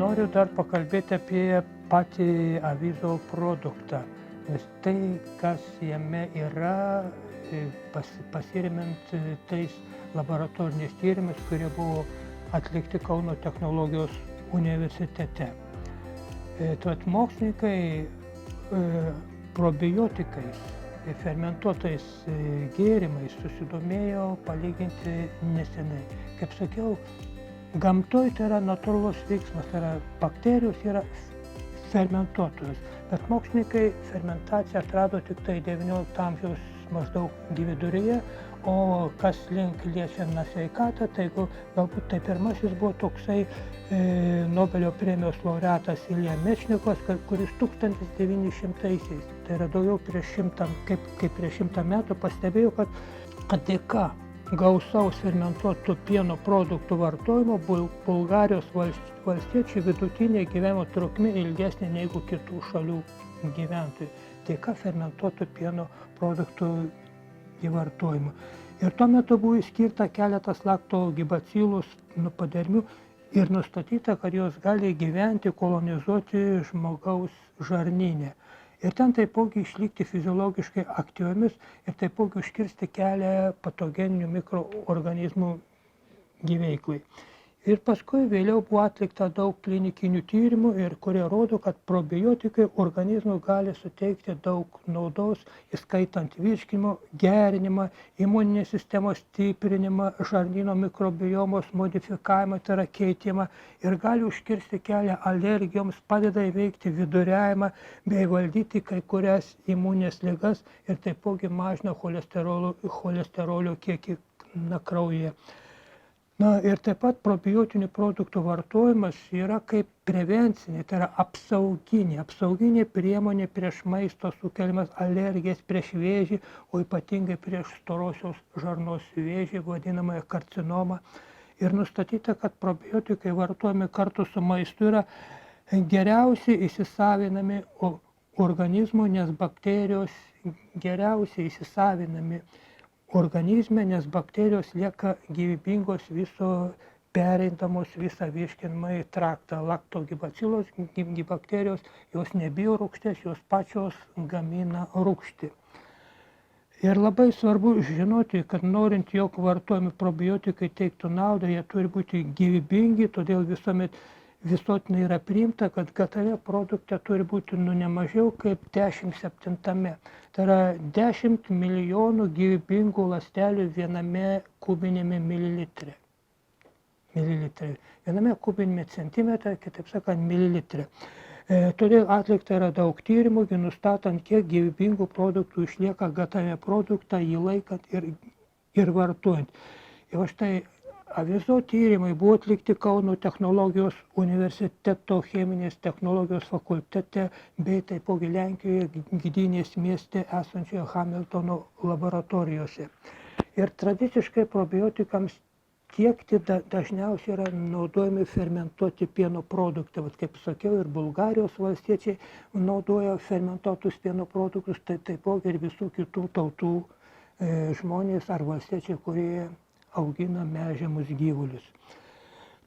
noriu dar pakalbėti apie patį avizo produktą, nes tai, kas jame yra, pasiremiant tais laboratoriniais tyrimais, kurie buvo atlikti Kauno technologijos universitete. Tad mokslininkai probiotikais, fermentuotais gėrimais susidomėjo palyginti nesenai. Kaip sakiau, gamtoje tai yra natūralus veiksmas, tai yra bakterijos yra fermentuotojos, bet mokslininkai fermentaciją atrado tik tai XIX amžiaus maždaug viduryje, o kas link liečia sveikatą, tai galbūt tai pirmasis buvo toksai Nobelio premijos laureatas Ilja Mečnikovas, kuris 1900-aisiais, tai yra daugiau kaip prieš 100 metų, pastebėjo, kad dėka gausaus fermentuotų pieno produktų vartojimo Bulgarijos valstiečių vidutinė gyvenimo trukmė ilgesnė negu kitų šalių gyventojų, dėka fermentuotų pieno produktų vartojimo. Ir tuo metu buvo išskirta keletas laktobacillus padermių ir nustatyta, kad jos gali gyventi, kolonizuoti žmogaus žarnyne. Ir ten taipogi išlikti fiziologiškai aktyviomis ir taipogi užkirsti kelią patogeninių mikroorganizmų veiklai. Ir paskui vėliau buvo atlikta daug klinikinių tyrimų, kurie rodo, kad probiotikai organizmui gali suteikti daug naudos, įskaitant virškinimo gerinimą, imuninės sistemos stiprinimą, žarnyno mikrobiomos modifikavimą, tai yra keitimą, ir gali užkirsti kelią alergijoms, padeda įveikti viduriavimą bei valdyti kai kurias imuninės ligas ir taipogi mažina cholesterolio kiekį kraujyje. Ir taip pat probiotinių produktų vartojimas yra kaip prevencinė, tai yra apsauginė priemonė prieš maisto sukeliamas alergijas, prieš vėžį, o ypatingai prieš storosios žarnos vėžį, vadinamąją karcinomą. Ir nustatyta, kad probiotikai vartojami kartu su maistu yra geriausiai įsisavinami organizmo, nes bakterijos geriausiai įsisavinami organizme, nes bakterijos lieka gyvybingos pereindamos visą virškinamąjį traktą. Laktobacillus bakterijos, jos nebijo rūgšties, jos pačios gamina rūgštį. Ir labai svarbu žinoti, kad norint, jog vartojami probiotikai teiktų naudą, jie turi būti gyvybingi, todėl visuotinai yra priimta, kad gatave produkte turi būti ne mažiau kaip 10/7. Tai yra 10 milijonų gyvybingų ląstelių viename kubinėme mililitre. Viename kubinėme centimetre, kitaip sakant, mililitre. Todėl atlikta yra daug tyrimų, nustatant, kiek gyvybingų produktų išlieka gatave produktą, jį laikant ir vartojant. Ir štai avizo tyrimai buvo atlikti Kauno technologijos universiteto cheminės technologijos fakultete bei taipogi Lenkijoje Gdynės mieste esančioje Hamiltono laboratorijose. Ir tradiciškai probiotikams tiekti dažniausiai yra naudojami fermentuoti pieno produktai. Kaip sakiau, ir Bulgarijos valstiečiai naudoja fermentuotus pieno produktus, tai taipogi ir visų kitų tautų žmonės ar valstiečiai, kurie augina melžiamus gyvulius.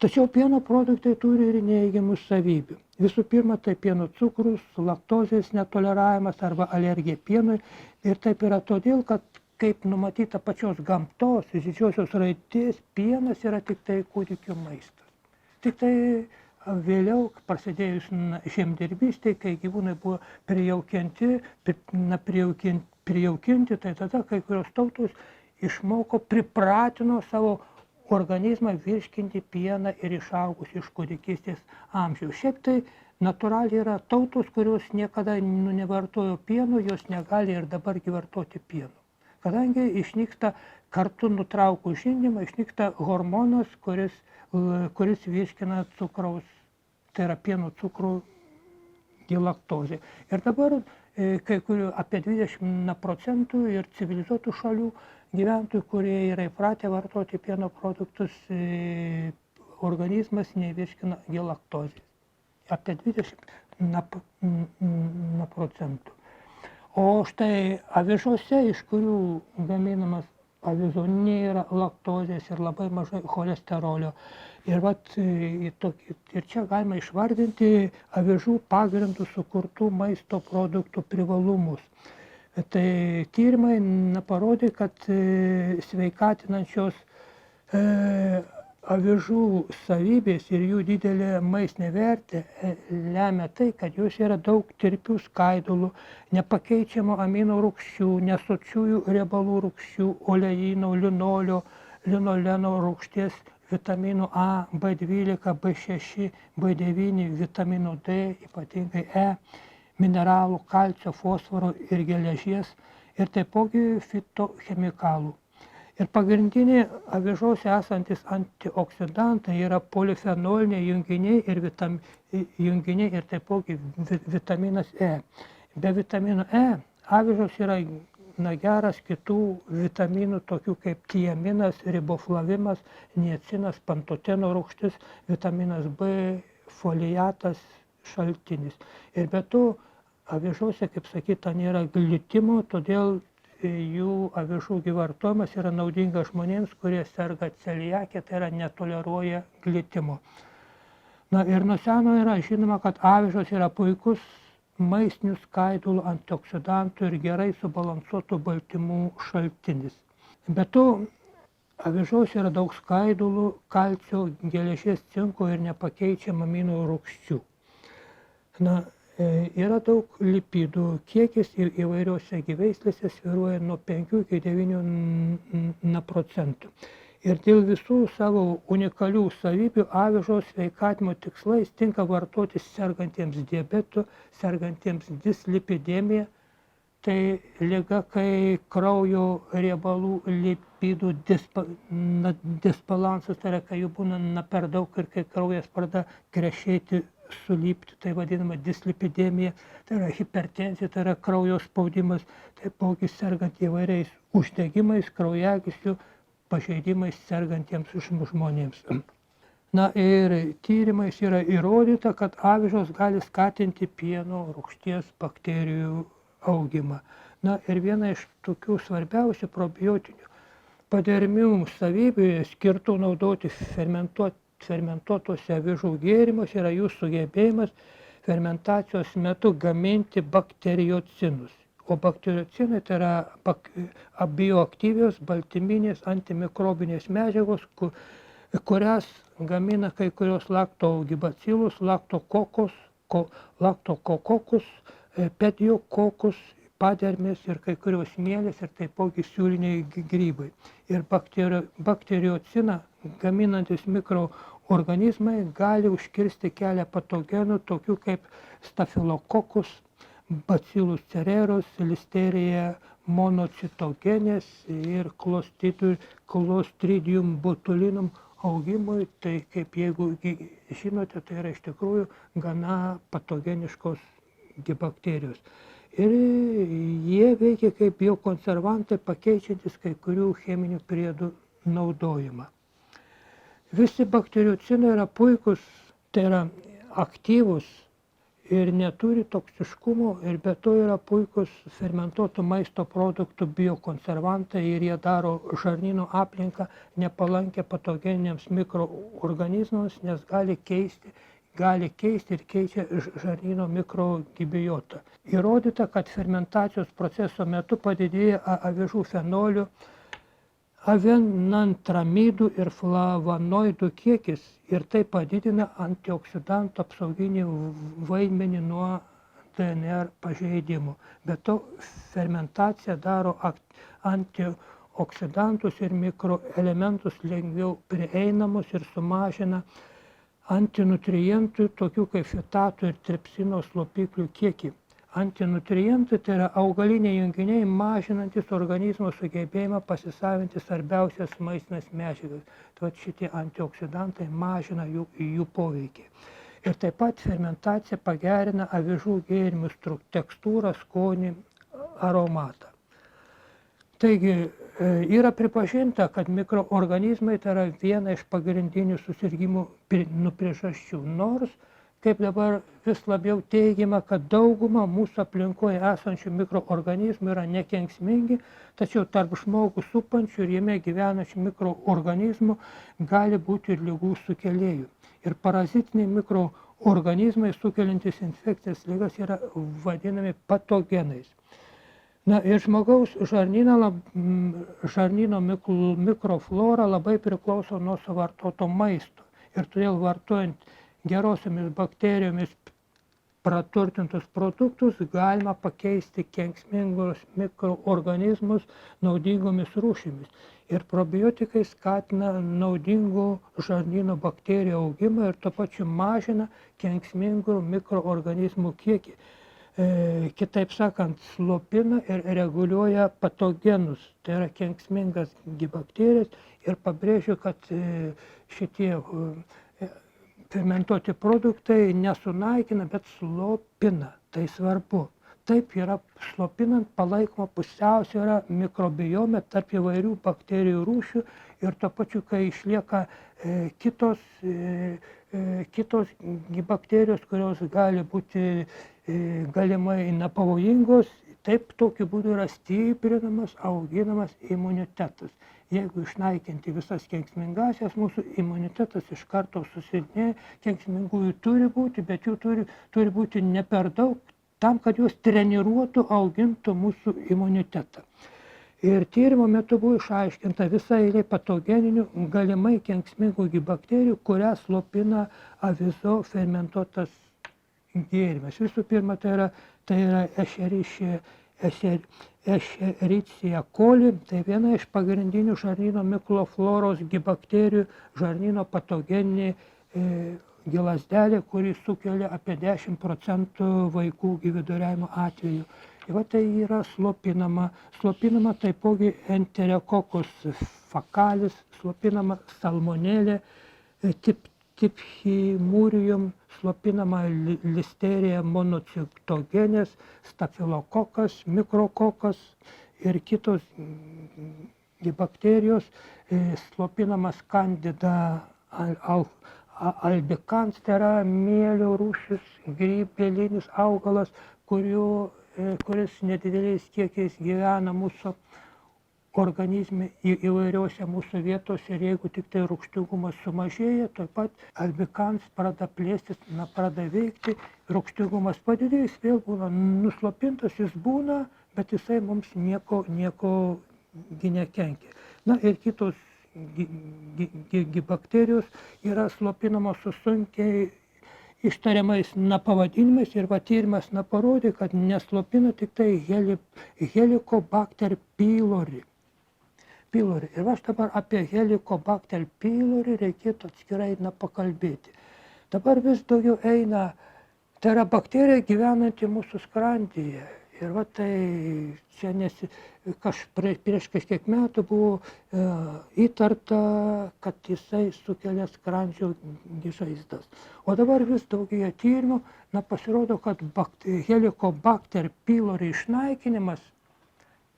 Tačiau pieno produktai turi ir neigiamų savybių. Visų pirma, tai pieno cukrus, laktozės netoleravimas arba alergija pienui. Ir taip yra todėl, kad kaip numatyta pačios gamtos, didžiosios raidės, pienas yra tik tai kūdikio maistas. Tik tai vėliau, prasidėjus žemdirbystei, kai gyvūnai buvo prijaukinti, tai tada kai kurios tautos išmoko, pripratino savo organizmą virškinti pieną ir išaugus iš kūdikystės amžiaus. Šiaip tai natūraliai yra tautos, kurios niekada nevartojo pieno, jos negali ir dabargi vartoti pieno. Kadangi išnyksta kartu nutraukus žindymą, išnyksta hormonas, kuris virškina cukraus, tai yra pieno cukrų laktozė. Ir dabar kai kurių apie 20% ir civilizuotų šalių gyventojų, kurie yra įpratę vartoti pieno produktus, organizmas nevirškina laktozės. Apie 20%. O štai avižose, iš kurių gaminamas avizoninė yra laktozės ir labai mažai cholesterolio. Ir čia galima išvardinti avižų pagrindų sukurtų maisto produktų privalumus. Tai tyrimai parodė, kad sveikatinančios avižų savybės ir jų didelė maistinė vertė lemia tai, kad jos yra daug tirpių skaidulų, nepakeičiamo amino rūgščių, nesočiųjų riebalų rūgščių, oleino, linoleno rūgšties, vitaminų A, B12, B6, B9, vitamino D, ypatingai E, mineralų, kalcio, fosforo ir geležies ir taipogi fitochemikalų. Ir pagrindiniai avižose esantis antioksidantai yra polifenoliniai junginiai ir taipogi vitaminas E. Be vitamino E avižos yra geras kitų vitaminų, tokių kaip tiaminas, riboflavinas, niacinas, pantoteno rūgštis, vitaminas B, foliatas šaltinis. Ir be to avižose, kaip sakyta, nėra glitimo, todėl jų avižų vartojimas yra naudingas žmonėms, kurie serga celiakija, tai yra netoleruoja glitimo. Ir nuo seno yra žinoma, kad avižos yra puikus maistinių skaidulų, antioksidantų ir gerai subalansuotų baltymų šaltinis. Be to, avižose yra daug skaidulų, kalcio, geležies, cinko ir nepakeičiamų amino rūgščių. Yra daug lipidų, kiekis įvairiose gyveislėse svyruoja nuo 5 iki 9%. Ir dėl visų savo unikalių savybių avižos sveikatimo tikslais tinka vartoti sergantiems diabetu, sergantiems dislipidemija. Tai liga, kai kraujo riebalų lipidų disbalansas, tai yra, kai jų būna per daug ir kai kraujas pradeda krešėti, sulipti, tai vadinama dislipidemija, tai yra hipertenzija, tai yra kraujo spaudimas, taipogi sergant įvairiais uždegimais, kraujagyslių pažeidimais sergantiems žmonėms. Ir tyrimais yra įrodyta, kad avižos gali skatinti pieno rūgšties bakterijų augimą. Ir viena iš tokių svarbiausių probiotinių padermių savybių skirtų naudoti fermentuotose avižų gėrimuose yra jų sugebėjimas fermentacijos metu gaminti bakteriocinus. O bakteriocinai tai yra bioaktyvios baltyminės antimikrobinės medžiagos, kurias gamina kai kurios laktobacillus, laktokokus, pediokokus, padermės ir kai kurios mielės ir taipogi siūliniai grybai. Ir bakteriociną gaminantis mikroorganizmai gali užkirsti kelią patogenų, tokių kaip stafilokokus, bacillus cereus, listerija monocitogenės ir clostridium botulinum augimui. Tai kaip jeigu žinote, tai yra iš tikrųjų gana patogeniškos bakterijos. Ir jie veikia kaip biokonservantai, pakeičiantis kai kurių cheminių priedų naudojimą. Visi bakteriocinai yra puikus, tai yra aktyvus ir neturi toksiškumo ir be to yra puikus fermentuotų maisto produktų biokonservantai ir jie daro žarnyno aplinką nepalankę patogeniniams mikroorganizmams, nes gali keisti ir keičia žarnyno mikrobiotą. Įrodyta, kad fermentacijos proceso metu padidėja avižų fenolių, avenantramidų ir flavonoidų kiekis ir tai padidina antioksidantų apsauginį vaidmenį nuo DNR pažeidimų. Be to, fermentacija daro antioksidantus ir mikroelementus lengviau prieinamus ir sumažina antinutrientų, tokių kaip fitatų ir tripsino slopiklių kiekį. Antinutrientai tai yra augaliniai junginiai, mažinantis organizmo sugebėjimą pasisavinti svarbiausias maistinės medžiagas. Tai šitie antioksidantai mažina jų poveikį. Ir taip pat fermentacija pagerina avižų gėrimų tekstūrą, skonį, aromatą. Taigi yra pripažinta, kad mikroorganizmai tai yra viena iš pagrindinių susirgimų priežasčių, nors kaip dabar vis labiau teigiama, kad dauguma mūsų aplinkoje esančių mikroorganizmų yra nekenksmingi, tačiau tarp žmogų supančių ir jame gyvenančių mikroorganizmų gali būti ir ligų sukėlėjų. Ir parazitiniai mikroorganizmai sukeliantys infekcijas ligas yra vadinami patogenais. Na ir žmogaus žarnyno mikroflora labai priklauso nuo suvartoto maisto. Ir todėl vartojant gerosiomis bakterijomis praturtintus produktus galima pakeisti kenksmingus mikroorganizmus naudingomis rūšimis. Ir probiotikai skatina naudingų žarnyno bakterijų augimą ir tuo pačiu mažina kenksmingų mikroorganizmų kiekį. Kitaip sakant, slopina ir reguliuoja patogenus, tai yra kenksmingas bakterijas, ir pabrėžiu, kad šitie fermentuoti produktai nesunaikina, bet slopina, tai svarbu. Taip yra slopinant palaikoma pusiausvyrą mikrobiome tarp įvairių bakterijų rūšių ir tuo pačiu, kai išlieka kitos bakterijos, kurios gali būti galimai nepavojingos, taip tokiu būdu yra stiprinamas, auginamas imunitetas. Jeigu išnaikinti visas kenksmingasias, mūsų imunitetas iš karto susilpnėja, kenksmingųjų turi būti, bet jų turi būti ne per daug, tam, kad juos treniruotų, augintų mūsų imunitetą. Ir tyrimo metu buvo išaiškinta visa eilė patogeninių, galimai kenksmingų bakterijų, kurias slopina avizo fermentuotas gėrimas. Visų pirma, tai yra Escherichia coli, tai viena iš pagrindinių žarnyno mikrofloros bakterijų, žarnyno patogeninė gėlasdelė, kuri sukelia apie 10% vaikų viduriavimo atvejų. Ir tai yra slopinama taipogi Enterococcus faecalis, slopinama salmonelė, Typhimurium, slopinama Listeria monocitogenes, Staphylococcus, mikrokokas ir kitos bakterijos, slopinamas Candida albicans, tai yra mėlio rūšis, grybėlinis augalas, kuris nedideliais kiekiais gyvena mūsų organizme įvairiose mūsų vietose, ir jeigu tik tai rūgštingumas sumažėja, taip pat albicans pradeda plėstis, pradeda veikti, rūgštingumas padidėjus, vėl būna nuslopintas, jis būna, bet jisai mums nieko nekenkia. Na ir kitos bakterijos yra slopinamos su sunkiai ištariamais pavadinimais, ir tyrimas parodė, kad neslopina tik tai Helicobacter pylori. Ir aš dabar apie Helicobacter pylori reikėtų atskirai pakalbėti. Dabar vis daugiau eina, tai yra bakterija gyvenanti mūsų skrandyje. Ir tai čia prieš kažkiek metų buvo įtarta, kad jisai sukelia skrandžio žaizdas. O dabar vis daugėja tyrimų, pasirodo, kad Helicobacter pylori išnaikinimas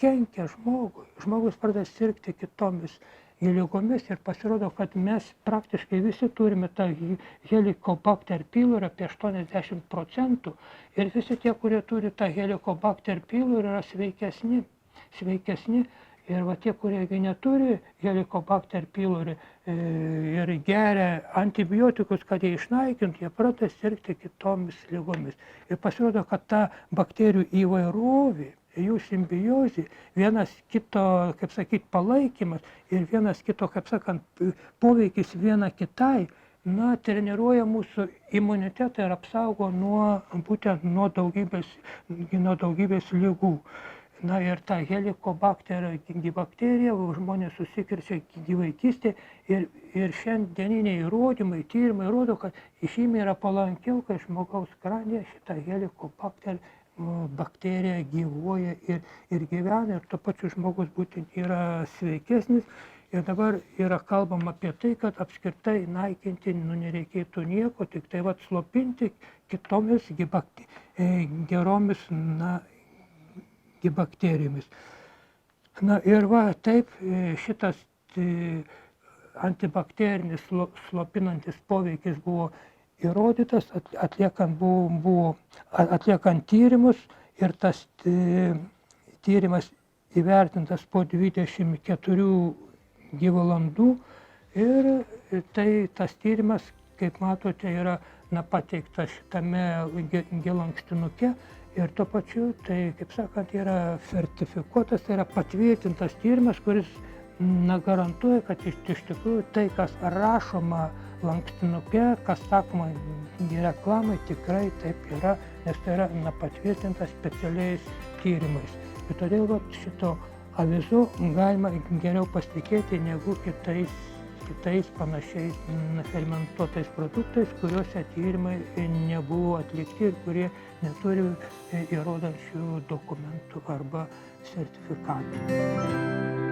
kenkia žmogui. Žmogus pradeda sirgti kitomis ligomis, ir pasirodo, kad mes praktiškai visi turime tą Helicobacter pylori apie 80%, ir visi tie, kurie turi tą Helicobacter pylori, yra sveikesni. Ir tie, kurie neturi Helicobacter pylori ir geria antibiotikus, kad jie išnaikintų, jie pradeda sirgti kitomis ligomis. Ir pasirodo, kad ta bakterijų įvairovė, jų simbiozė, vienas kito, palaikymas ir vienas kito, poveikis viena kitai, treniruoja mūsų imunitetą ir apsaugo būtent nuo daugybės ligų. Ir ta Helicobacter bakterija žmonės susikrečia vaikystėje, ir šiandieniniai įrodymai, tyrimai rodo, kad žymiai yra palankiau, kai žmogaus skrandyje šita Helicobacter bakterija gyvuoja ir gyvena, ir tuo pačiu žmogus būtent yra sveikesnis. Ir dabar yra kalbama apie tai, kad apskritai naikinti nereikėtų nieko, tik tai slopinti kitomis geromis bakterijomis. Ir taip šitas antibakterinis slopinantis poveikis buvo įrodytas, buvo atliekant tyrimus ir tas tyrimas įvertintas po 24 valandų ir tas tyrimas, kaip matote, yra pateiktas šitame gelankstinuke ir tuo pačiu, tai, kaip sakant, yra sertifikuotas, tai yra patvirtintas tyrimas, kuris garantuoja, kad iš tikrųjų tai, kas rašoma lankstinuke, kas sakoma reklamai, tikrai taip yra, nes tai yra patvirtintas specialiais tyrimais. Ir todėl šito avizu galima geriau pasitikėti negu kitais panašiais fermentuotais produktais, kuriuose tyrimai nebuvo atlikti ir kurie neturi įrodančių dokumentų arba sertifikatų.